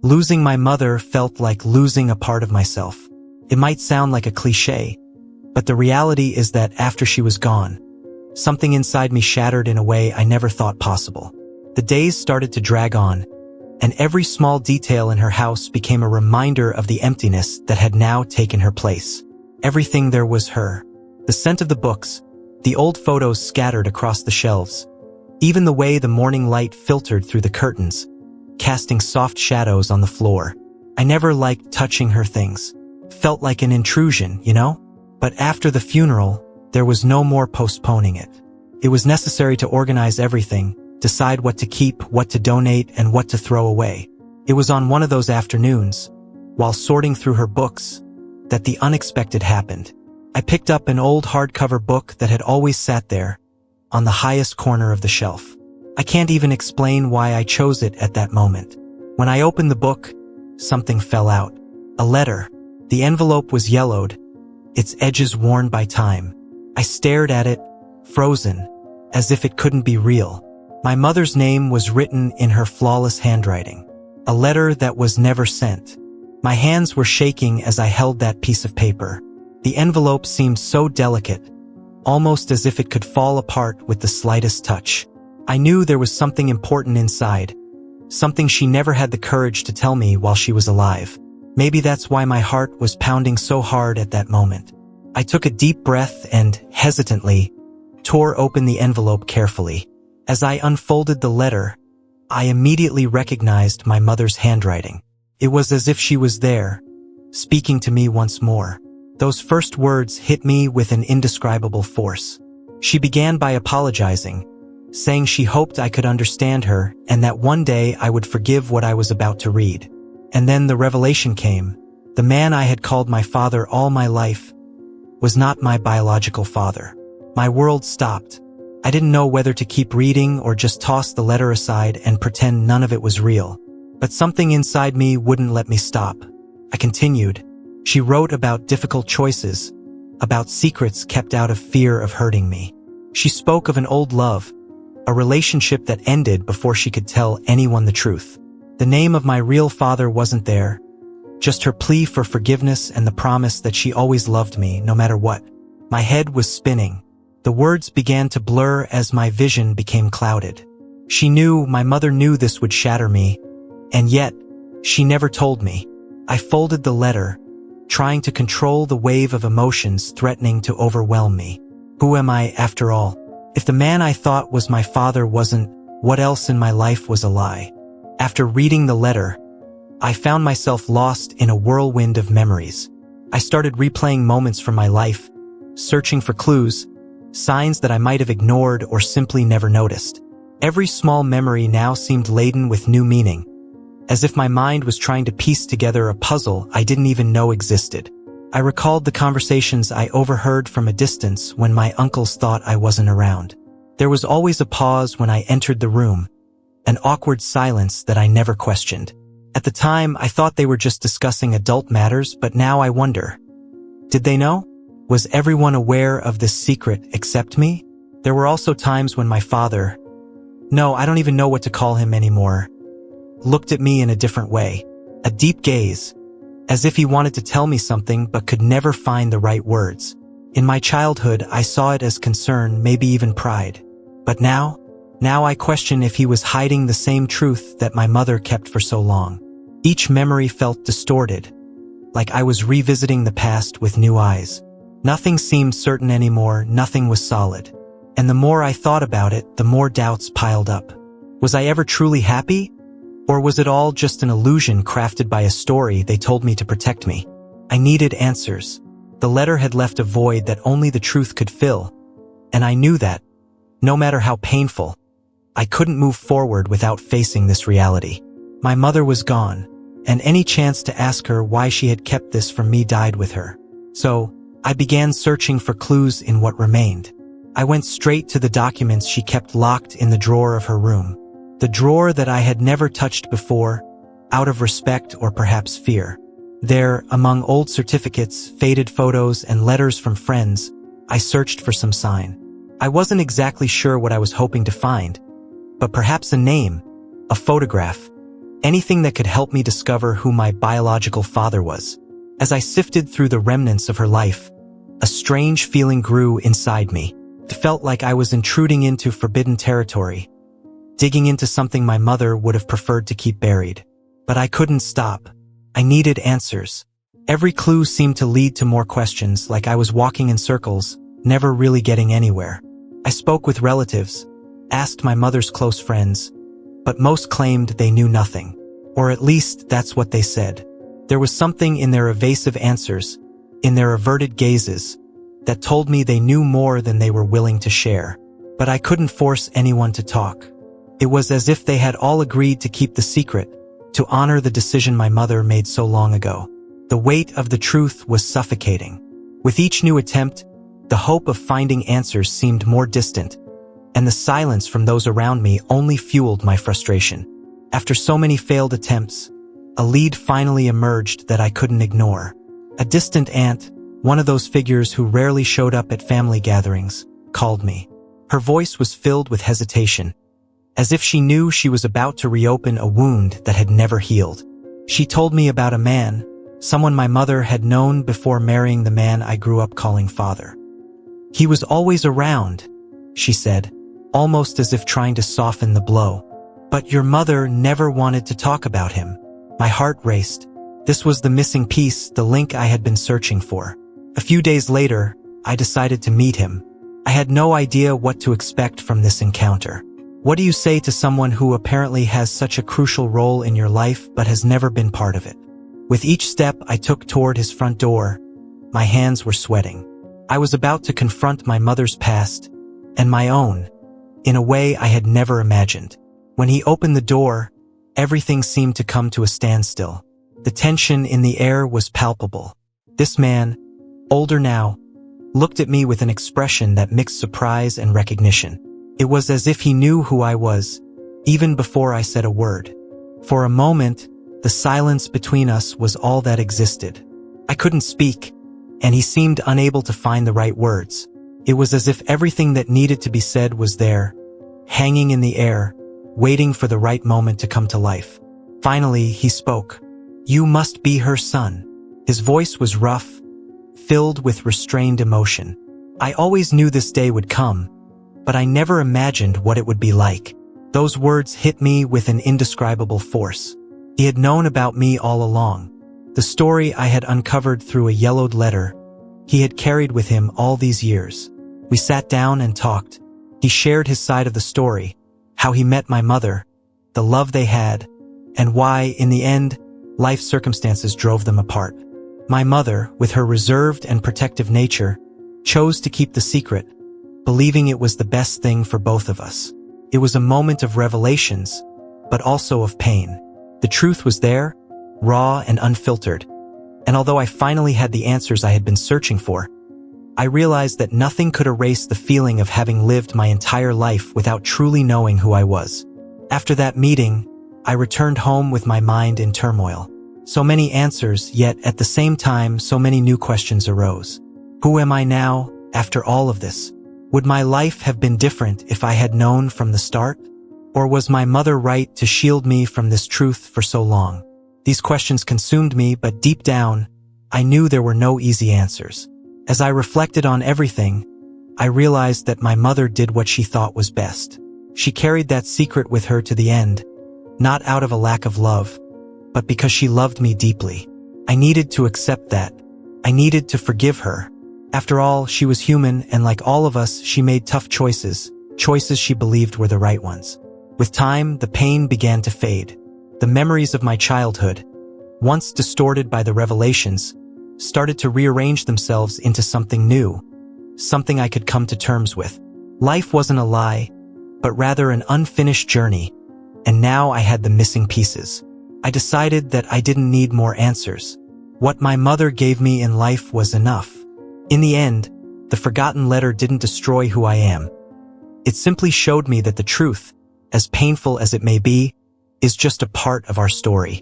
Losing my mother felt like losing a part of myself. It might sound like a cliché, but the reality is that after she was gone, something inside me shattered in a way I never thought possible. The days started to drag on, and every small detail in her house became a reminder of the emptiness that had now taken her place. Everything there was her. The scent of the books, the old photos scattered across the shelves, even the way the morning light filtered through the curtains, casting soft shadows on the floor. I never liked touching her things. Felt like an intrusion, you know? But after the funeral, there was no more postponing it. It was necessary to organize everything, decide what to keep, what to donate, and what to throw away. It was on one of those afternoons, while sorting through her books, that the unexpected happened. I picked up an old hardcover book that had always sat there, on the highest corner of the shelf. I can't even explain why I chose it at that moment. When I opened the book, something fell out. A letter. The envelope was yellowed, its edges worn by time. I stared at it, frozen, as if it couldn't be real. My mother's name was written in her flawless handwriting. A letter that was never sent. My hands were shaking as I held that piece of paper. The envelope seemed so delicate, almost as if it could fall apart with the slightest touch. I knew there was something important inside, something she never had the courage to tell me while she was alive. Maybe that's why my heart was pounding so hard at that moment. I took a deep breath and, hesitantly, tore open the envelope carefully. As I unfolded the letter, I immediately recognized my mother's handwriting. It was as if she was there, speaking to me once more. Those first words hit me with an indescribable force. She began by apologizing, saying she hoped I could understand her and that one day I would forgive what I was about to read. And then the revelation came. The man I had called my father all my life was not my biological father. My world stopped. I didn't know whether to keep reading or just toss the letter aside and pretend none of it was real. But something inside me wouldn't let me stop. I continued. She wrote about difficult choices, about secrets kept out of fear of hurting me. She spoke of an old love, a relationship that ended before she could tell anyone the truth. The name of my real father wasn't there, just her plea for forgiveness and the promise that she always loved me no matter what. My head was spinning. The words began to blur as my vision became clouded. My mother knew this would shatter me, and yet, she never told me. I folded the letter, trying to control the wave of emotions threatening to overwhelm me. Who am I, after all? If the man I thought was my father wasn't, what else in my life was a lie? After reading the letter, I found myself lost in a whirlwind of memories. I started replaying moments from my life, searching for clues, signs that I might have ignored or simply never noticed. Every small memory now seemed laden with new meaning, as if my mind was trying to piece together a puzzle I didn't even know existed. I recalled the conversations I overheard from a distance when my uncles thought I wasn't around. There was always a pause when I entered the room, an awkward silence that I never questioned. At the time, I thought they were just discussing adult matters, but now I wonder, did they know? Was everyone aware of this secret except me? There were also times when my father, no, I don't even know what to call him anymore, looked at me in a different way, a deep gaze, as if he wanted to tell me something but could never find the right words. In my childhood, I saw it as concern, maybe even pride. But now I question if he was hiding the same truth that my mother kept for so long. Each memory felt distorted, like I was revisiting the past with new eyes. Nothing seemed certain anymore, nothing was solid. And the more I thought about it, the more doubts piled up. Was I ever truly happy? Or was it all just an illusion crafted by a story they told me to protect me? I needed answers. The letter had left a void that only the truth could fill, and I knew that, no matter how painful, I couldn't move forward without facing this reality. My mother was gone, and any chance to ask her why she had kept this from me died with her. So, I began searching for clues in what remained. I went straight to the documents she kept locked in the drawer of her room. The drawer that I had never touched before, out of respect or perhaps fear. There, among old certificates, faded photos, and letters from friends, I searched for some sign. I wasn't exactly sure what I was hoping to find, but perhaps a name, a photograph, anything that could help me discover who my biological father was. As I sifted through the remnants of her life, a strange feeling grew inside me. It felt like I was intruding into forbidden territory, digging into something my mother would have preferred to keep buried. But I couldn't stop. I needed answers. Every clue seemed to lead to more questions, like I was walking in circles, never really getting anywhere. I spoke with relatives, asked my mother's close friends, but most claimed they knew nothing. Or at least that's what they said. There was something in their evasive answers, in their averted gazes, that told me they knew more than they were willing to share. But I couldn't force anyone to talk. It was as if they had all agreed to keep the secret, to honor the decision my mother made so long ago. The weight of the truth was suffocating. With each new attempt, the hope of finding answers seemed more distant, and the silence from those around me only fueled my frustration. After so many failed attempts, a lead finally emerged that I couldn't ignore. A distant aunt, one of those figures who rarely showed up at family gatherings, called me. Her voice was filled with hesitation, as if she knew she was about to reopen a wound that had never healed. She told me about a man, someone my mother had known before marrying the man I grew up calling father. He was always around, she said, almost as if trying to soften the blow. But your mother never wanted to talk about him. My heart raced. This was the missing piece, the link I had been searching for. A few days later, I decided to meet him. I had no idea what to expect from this encounter. What do you say to someone who apparently has such a crucial role in your life but has never been part of it? With each step I took toward his front door, my hands were sweating. I was about to confront my mother's past, and my own, in a way I had never imagined. When he opened the door, everything seemed to come to a standstill. The tension in the air was palpable. This man, older now, looked at me with an expression that mixed surprise and recognition. It was as if he knew who I was, even before I said a word. For a moment, the silence between us was all that existed. I couldn't speak, and he seemed unable to find the right words. It was as if everything that needed to be said was there, hanging in the air, waiting for the right moment to come to life. Finally, he spoke. You must be her son. His voice was rough, filled with restrained emotion. I always knew this day would come, but I never imagined what it would be like. Those words hit me with an indescribable force. He had known about me all along. The story I had uncovered through a yellowed letter, he had carried with him all these years. We sat down and talked. He shared his side of the story, how he met my mother, the love they had, and why, in the end, life circumstances drove them apart. My mother, with her reserved and protective nature, chose to keep the secret, believing it was the best thing for both of us. It was a moment of revelations, but also of pain. The truth was there, raw and unfiltered, and although I finally had the answers I had been searching for, I realized that nothing could erase the feeling of having lived my entire life without truly knowing who I was. After that meeting, I returned home with my mind in turmoil. So many answers, yet at the same time so many new questions arose. Who am I now, after all of this? Would my life have been different if I had known from the start? Or was my mother right to shield me from this truth for so long? These questions consumed me, but deep down, I knew there were no easy answers. As I reflected on everything, I realized that my mother did what she thought was best. She carried that secret with her to the end, not out of a lack of love, but because she loved me deeply. I needed to accept that. I needed to forgive her. After all, she was human, and like all of us, she made tough choices she believed were the right ones. With time, the pain began to fade. The memories of my childhood, once distorted by the revelations, started to rearrange themselves into something new, something I could come to terms with. Life wasn't a lie, but rather an unfinished journey, and now I had the missing pieces. I decided that I didn't need more answers. What my mother gave me in life was enough. In the end, the forgotten letter didn't destroy who I am. It simply showed me that the truth, as painful as it may be, is just a part of our story.